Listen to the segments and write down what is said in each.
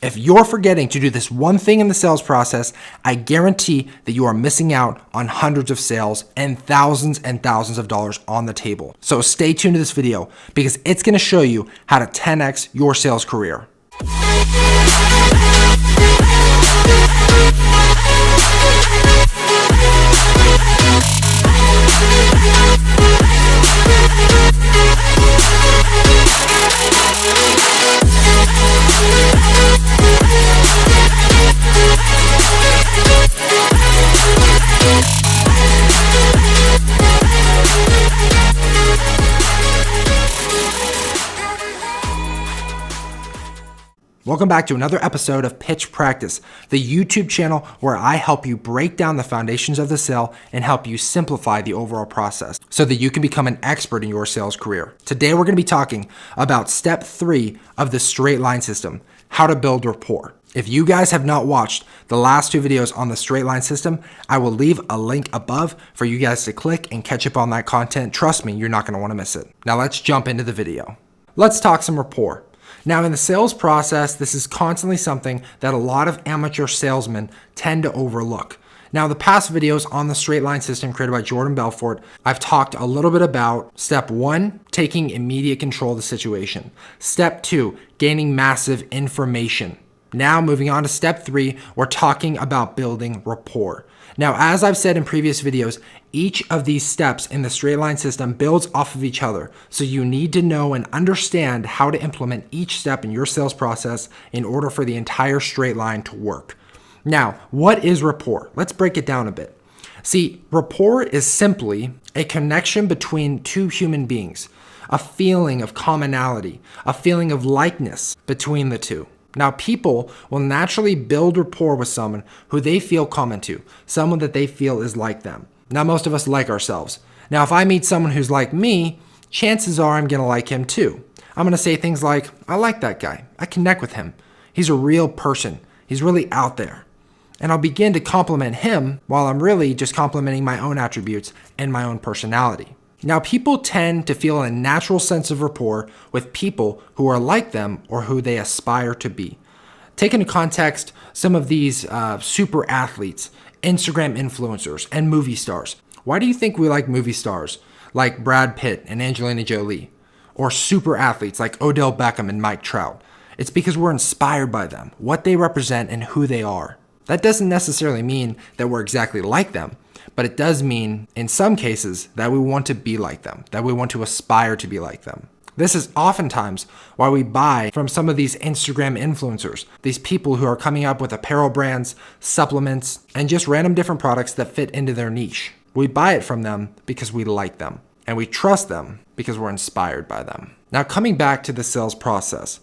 If you're forgetting to do this one thing in the sales process, I guarantee that you are missing out on hundreds of sales and thousands of dollars on the table. So stay tuned to this video because it's going to show you how to 10x your sales career. Welcome back to another episode of Pitch Practice, the YouTube channel where I help you break down the foundations of the sale and help you simplify the overall process so that you can become an expert in your sales career. Today, we're going to be talking about step 3 of the straight line system, how to build rapport. If you guys have not watched the last 2 videos on the straight line system, I will leave a link above for you guys to click and catch up on that content. Trust me, you're not going to want to miss it. Now let's jump into the video. Let's talk some rapport. Now in the sales process, this is constantly something that a lot of amateur salesmen tend to overlook. Now the past videos on the straight line system created by Jordan Belfort, I've talked a little bit about step 1, taking immediate control of the situation. Step 2, gaining massive information. Now moving on to step 3, we're talking about building rapport. Now, as I've said in previous videos, each of these steps in the straight line system builds off of each other. So you need to know and understand how to implement each step in your sales process in order for the entire straight line to work. Now, what is rapport? Let's break it down a bit. See, rapport is simply a connection between two human beings, a feeling of commonality, a feeling of likeness between the two. Now, people will naturally build rapport with someone who they feel common to, someone that they feel is like them. Now, most of us like ourselves. Now, if I meet someone who's like me, chances are I'm going to like him too. I'm going to say things like, I like that guy. I connect with him. He's a real person. He's really out there. And I'll begin to compliment him while I'm really just complimenting my own attributes and my own personality. Now, people tend to feel a natural sense of rapport with people who are like them or who they aspire to be. Take into context some of these super athletes, Instagram influencers, and movie stars. Why do you think we like movie stars like Brad Pitt and Angelina Jolie? Or super athletes like Odell Beckham and Mike Trout? It's because we're inspired by them, what they represent, and who they are. That doesn't necessarily mean that we're exactly like them. But it does mean, in some cases, that we want to be like them, that we want to aspire to be like them. This is oftentimes why we buy from some of these Instagram influencers, these people who are coming up with apparel brands, supplements, and just random different products that fit into their niche. We buy it from them because we like them, and we trust them because we're inspired by them. Now, coming back to the sales process,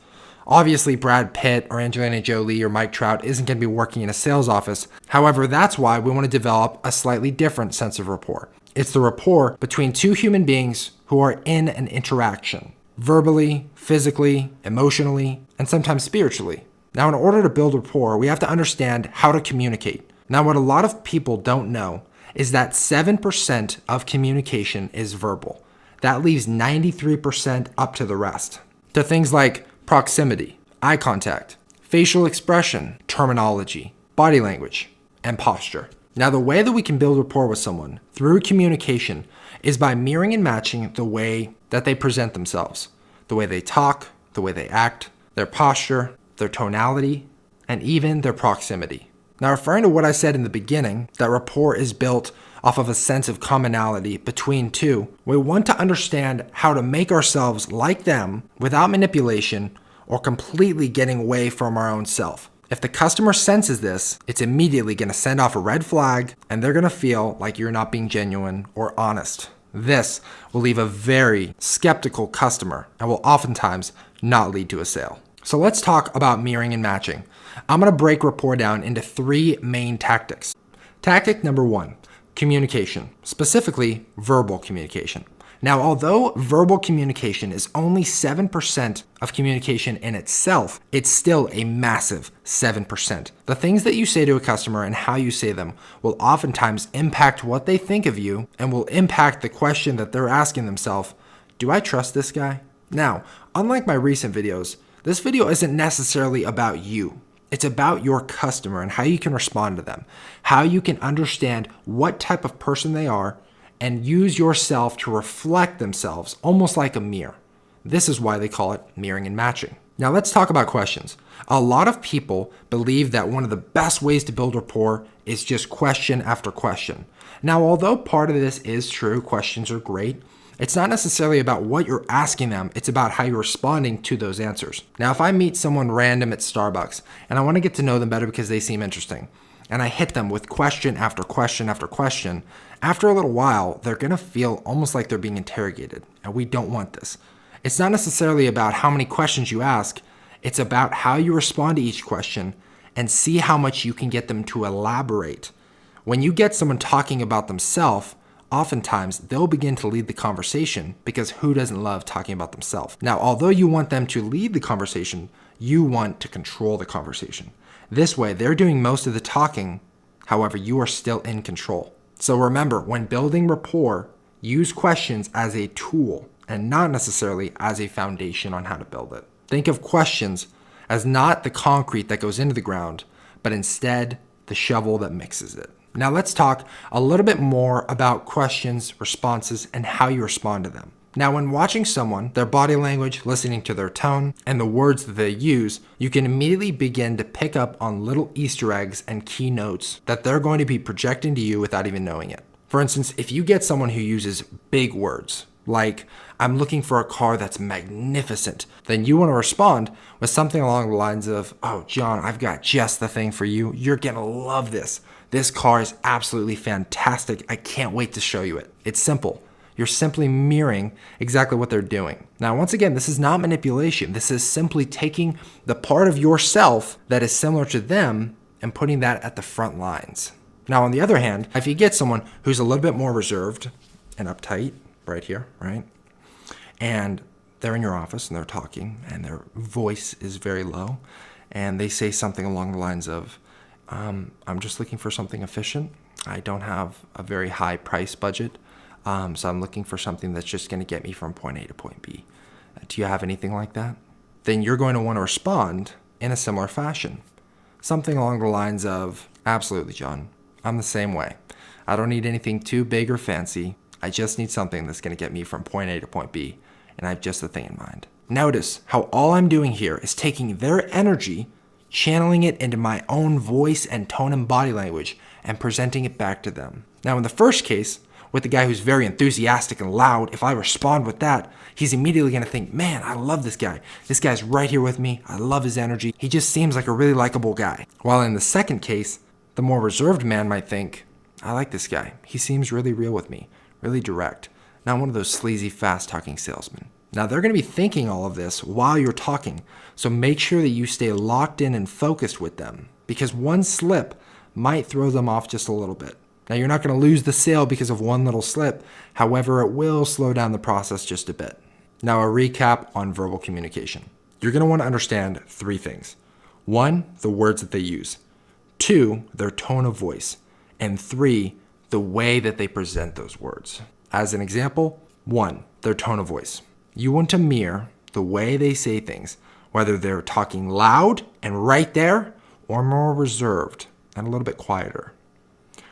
obviously, Brad Pitt or Angelina Jolie or Mike Trout isn't going to be working in a sales office. However, that's why we want to develop a slightly different sense of rapport. It's the rapport between two human beings who are in an interaction, verbally, physically, emotionally, and sometimes spiritually. Now, in order to build rapport, we have to understand how to communicate. Now, what a lot of people don't know is that 7% of communication is verbal. That leaves 93% up to the rest, to things like proximity, eye contact, facial expression, terminology, body language, and posture. Now, the way that we can build rapport with someone through communication is by mirroring and matching the way that they present themselves, the way they talk, the way they act, their posture, their tonality, and even their proximity. Now, referring to what I said in the beginning, that rapport is built off of a sense of commonality between two, we want to understand how to make ourselves like them without manipulation or completely getting away from our own self. If the customer senses this, it's immediately going to send off a red flag and they're going to feel like you're not being genuine or honest. This will leave a very skeptical customer and will oftentimes not lead to a sale. So let's talk about mirroring and matching. I'm going to break rapport down into 3 main tactics. Tactic number 1, communication, specifically verbal communication. Now, although verbal communication is only 7% of communication in itself, it's still a massive 7%. The things that you say to a customer and how you say them will oftentimes impact what they think of you and will impact the question that they're asking themselves, do I trust this guy? Now, unlike my recent videos, this video isn't necessarily about you. It's about your customer and how you can respond to them, how you can understand what type of person they are and use yourself to reflect themselves almost like a mirror. This is why they call it mirroring and matching. Now let's talk about questions. A lot of people believe that one of the best ways to build rapport is just question after question. Now, although part of this is true, questions are great, it's not necessarily about what you're asking them, it's about how you're responding to those answers. Now, if I meet someone random at Starbucks and I want to get to know them better because they seem interesting, and I hit them with question after question after question, after a little while, they're going to feel almost like they're being interrogated, and we don't want this. It's not necessarily about how many questions you ask, it's about how you respond to each question and see how much you can get them to elaborate. When you get someone talking about themselves, oftentimes they'll begin to lead the conversation because who doesn't love talking about themselves? Now, although you want them to lead the conversation, you want to control the conversation. This way, they're doing most of the talking, however, you are still in control. So remember, when building rapport, use questions as a tool and not necessarily as a foundation on how to build it. Think of questions as not the concrete that goes into the ground, but instead the shovel that mixes it. Now let's talk a little bit more about questions, responses, and how you respond to them. Now, when watching someone, their body language, listening to their tone, and the words that they use, you can immediately begin to pick up on little Easter eggs and key notes that they're going to be projecting to you without even knowing it. For instance, if you get someone who uses big words, like, I'm looking for a car that's magnificent, then you want to respond with something along the lines of, oh, John, I've got just the thing for you. You're going to love this. This car is absolutely fantastic. I can't wait to show you it. It's simple. You're simply mirroring exactly what they're doing. Now, once again, this is not manipulation. This is simply taking the part of yourself that is similar to them and putting that at the front lines. Now, on the other hand, if you get someone who's a little bit more reserved and uptight, right here, right? And they're in your office and they're talking and their voice is very low and they say something along the lines of, I'm just looking for something efficient. I don't have a very high price budget. So I'm looking for something that's just going to get me from point A to point B. Do you have anything like that? Then you're going to want to respond in a similar fashion. Something along the lines of, absolutely, John. I'm the same way. I don't need anything too big or fancy. I just need something that's going to get me from point A to point B. And I have just the thing in mind. Notice how all I'm doing here is taking their energy, channeling it into my own voice and tone and body language, and presenting it back to them. Now, in the first case, with the guy who's very enthusiastic and loud, if I respond with that, he's immediately going to think, man, I love this guy. This guy's right here with me. I love his energy. He just seems like a really likable guy. While in the second case, the more reserved man might think, I like this guy. He seems really real with me, really direct. Not one of those sleazy, fast-talking salesmen. Now, they're going to be thinking all of this while you're talking, so make sure that you stay locked in and focused with them, because one slip might throw them off just a little bit. Now, you're not going to lose the sale because of one little slip. However, it will slow down the process just a bit. Now, a recap on verbal communication. You're going to want to understand 3 things. 1, the words that they use. 2, their tone of voice. And 3, the way that they present those words. As an example, 1, their tone of voice. You want to mirror the way they say things, whether they're talking loud and right there, or more reserved and a little bit quieter.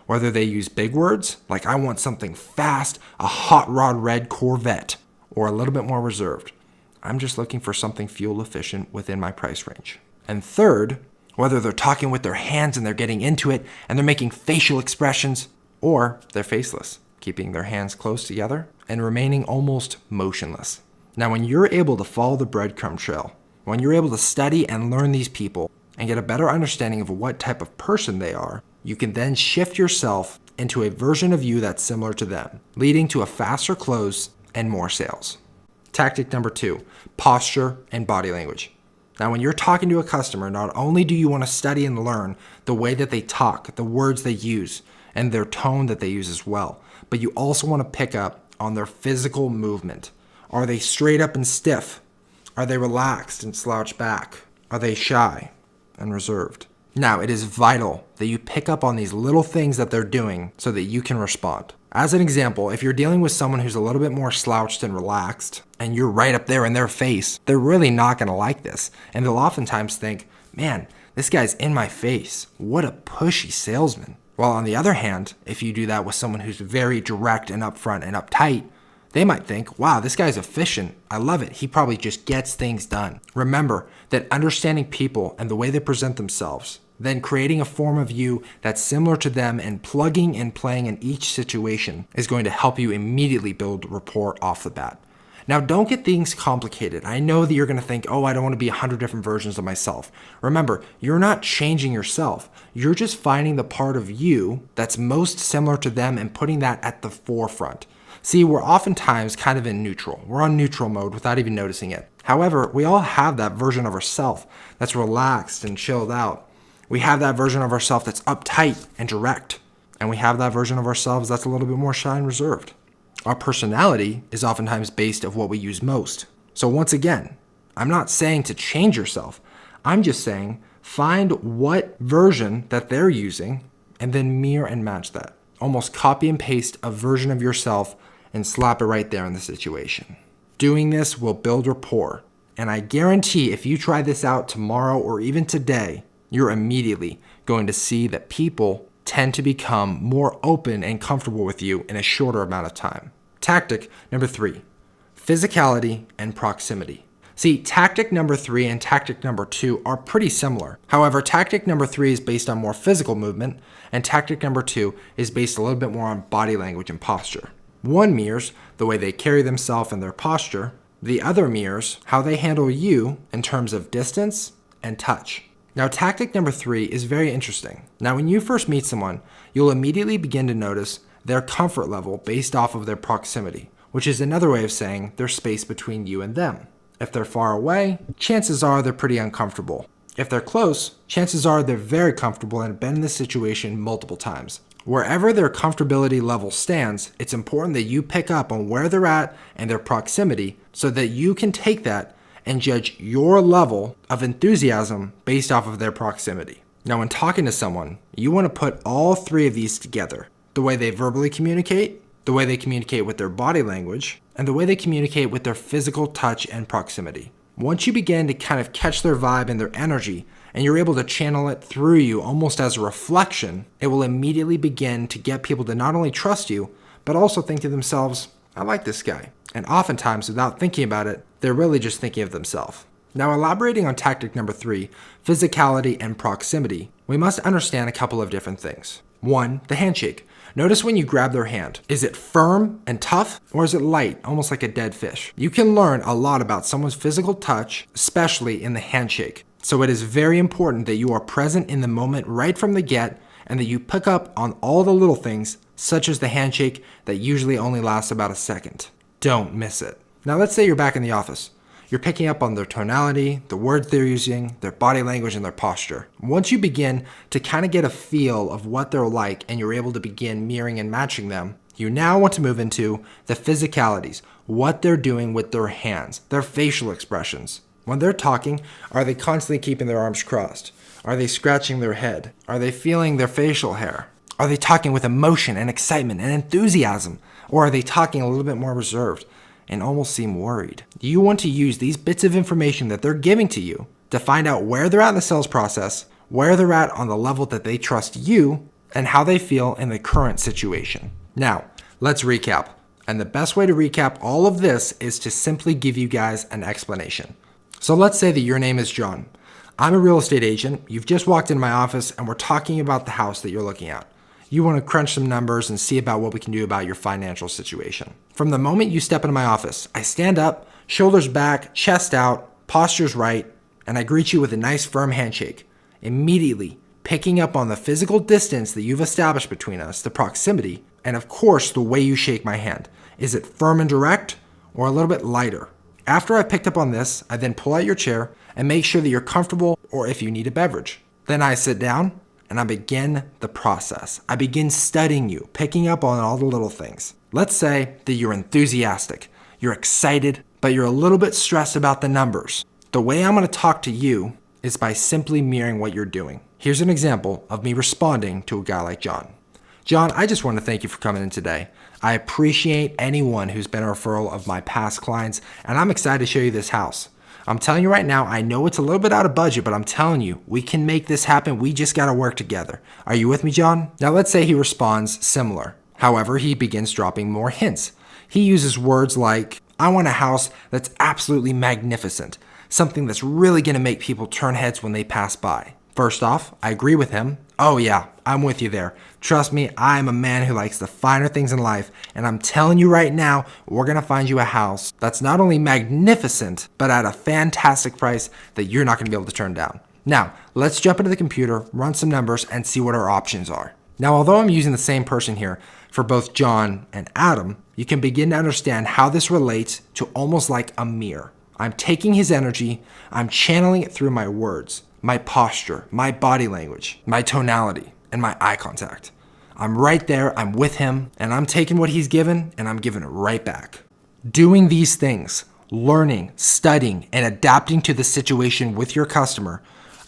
Whether they use big words, like I want something fast, a hot rod red Corvette, or a little bit more reserved. I'm just looking for something fuel efficient within my price range. And third, whether they're talking with their hands and they're getting into it and they're making facial expressions, or they're faceless, keeping their hands close together and remaining almost motionless. Now, when you're able to follow the breadcrumb trail, when you're able to study and learn these people and get a better understanding of what type of person they are, you can then shift yourself into a version of you that's similar to them, leading to a faster close and more sales. Tactic number 2, posture and body language. Now, when you're talking to a customer, not only do you want to study and learn the way that they talk, the words they use, and their tone that they use as well, but you also want to pick up on their physical movement. Are they straight up and stiff? Are they relaxed and slouched back? Are they shy and reserved? Now, it is vital that you pick up on these little things that they're doing so that you can respond. As an example, if you're dealing with someone who's a little bit more slouched and relaxed, and you're right up there in their face, they're really not going to like this. And they'll oftentimes think, man, this guy's in my face. What a pushy salesman. While on the other hand, if you do that with someone who's very direct and upfront and uptight, they might think, wow, this guy's efficient. I love it. He probably just gets things done. Remember that understanding people and the way they present themselves, then creating a form of you that's similar to them and plugging and playing in each situation is going to help you immediately build rapport off the bat. Now, don't get things complicated. I know that you're going to think, oh, I don't want to be 100 different versions of myself. Remember, you're not changing yourself. You're just finding the part of you that's most similar to them and putting that at the forefront. See, we're oftentimes kind of in neutral. We're on neutral mode without even noticing it. However, we all have that version of ourselves that's relaxed and chilled out. We have that version of ourselves that's uptight and direct. And we have that version of ourselves that's a little bit more shy and reserved. Our personality is oftentimes based on what we use most. So once again, I'm not saying to change yourself. I'm just saying find what version that they're using and then mirror and match that. Almost copy and paste a version of yourself and slap it right there in the situation. Doing this will build rapport. And I guarantee if you try this out tomorrow or even today, you're immediately going to see that people tend to become more open and comfortable with you in a shorter amount of time. Tactic number 3, physicality and proximity. See, tactic number 3 and tactic number 2 are pretty similar. However, tactic number 3 is based on more physical movement, and tactic number 2 is based a little bit more on body language and posture. One mirrors the way they carry themselves and their posture. The other mirrors how they handle you in terms of distance and touch. Now, tactic number 3 is very interesting. Now, when you first meet someone, you'll immediately begin to notice their comfort level based off of their proximity, which is another way of saying there's space between you and them. If they're far away, chances are they're pretty uncomfortable. If they're close, chances are they're very comfortable and have been in this situation multiple times. Wherever their comfortability level stands, it's important that you pick up on where they're at and their proximity so that you can take that and judge your level of enthusiasm based off of their proximity. Now, when talking to someone, you want to put all 3 of these together. The way they verbally communicate, the way they communicate with their body language, and the way they communicate with their physical touch and proximity. Once you begin to kind of catch their vibe and their energy, and you're able to channel it through you almost as a reflection, it will immediately begin to get people to not only trust you, but also think to themselves, I like this guy. And oftentimes, without thinking about it, they're really just thinking of themselves. Now, elaborating on tactic number 3, physicality and proximity, we must understand a couple of different things. 1, the handshake. Notice when you grab their hand. Is it firm and tough, or is it light, almost like a dead fish? You can learn a lot about someone's physical touch, especially in the handshake. So it is very important that you are present in the moment right from the get, and that you pick up on all the little things, such as the handshake that usually only lasts about a second. Don't miss it. Now let's say you're back in the office. You're picking up on their tonality, the words they're using, their body language, and their posture. Once you begin to kind of get a feel of what they're like and you're able to begin mirroring and matching them, you now want to move into the physicalities, what they're doing with their hands, their facial expressions. When they're talking, are they constantly keeping their arms crossed? Are they scratching their head? Are they feeling their facial hair? Are they talking with emotion and excitement and enthusiasm? Or are they talking a little bit more reserved and almost seem worried? You want to use these bits of information that they're giving to you to find out where they're at in the sales process, where they're at on the level that they trust you, and how they feel in the current situation. Now, let's recap. And the best way to recap all of this is to simply give you guys an explanation. So let's say that your name is John. I'm a real estate agent. You've just walked into my office and we're talking about the house that you're looking at. You want to crunch some numbers and see about what we can do about your financial situation. From the moment you step into my office, I stand up, shoulders back, chest out, posture's right, and I greet you with a nice firm handshake. Immediately picking up on the physical distance that you've established between us, the proximity, and of course the way you shake my hand. Is it firm and direct or a little bit lighter? After I've picked up on this, I then pull out your chair and make sure that you're comfortable or if you need a beverage. Then I sit down and I begin the process. I begin studying you, picking up on all the little things. Let's say that you're enthusiastic, you're excited, but you're a little bit stressed about the numbers. The way I'm going to talk to you is by simply mirroring what you're doing. Here's an example of me responding to a guy like John. John, I just want to thank you for coming in today. I appreciate anyone who's been a referral of my past clients, and I'm excited to show you this house. I'm telling you right now, I know it's a little bit out of budget, but I'm telling you, we can make this happen. We just got to work together. Are you with me, John? Now let's say he responds similar. However, he begins dropping more hints. He uses words like, I want a house that's absolutely magnificent, something that's really going to make people turn heads when they pass by. First off, I agree with him. Oh yeah, I'm with you there. Trust me, I'm a man who likes the finer things in life, and I'm telling you right now, we're gonna find you a house that's not only magnificent, but at a fantastic price that you're not gonna be able to turn down. Now, let's jump into the computer, run some numbers, and see what our options are. Now, although I'm using the same person here for both John and Adam, you can begin to understand how this relates to almost like a mirror. I'm taking his energy, I'm channeling it through my words, my posture, my body language, my tonality, and my eye contact. I'm right there, I'm with him, and I'm taking what he's given, and I'm giving it right back. Doing these things, learning, studying, and adapting to the situation with your customer,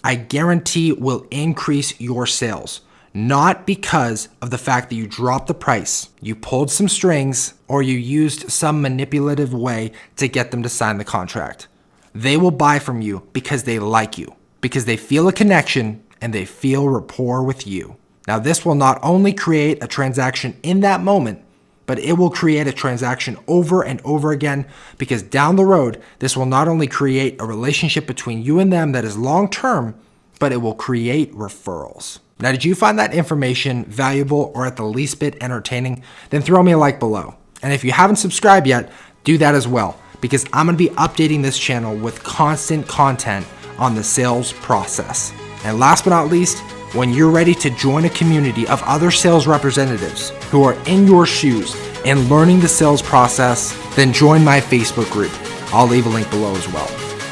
I guarantee will increase your sales. Not because of the fact that you dropped the price, you pulled some strings, or you used some manipulative way to get them to sign the contract. They will buy from you because they like you, because they feel a connection and they feel rapport with you. Now, this will not only create a transaction in that moment, but it will create a transaction over and over again, because down the road, this will not only create a relationship between you and them that is long-term, but it will create referrals. Now, did you find that information valuable or at the least bit entertaining? Then throw me a like below. And if you haven't subscribed yet, do that as well, because I'm gonna be updating this channel with constant content on the sales process. And last but not least, when you're ready to join a community of other sales representatives who are in your shoes and learning the sales process, then join my Facebook group. I'll leave a link below as well.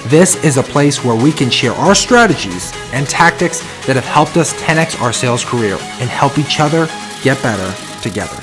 This is a place where we can share our strategies and tactics that have helped us 10x our sales career and help each other get better together.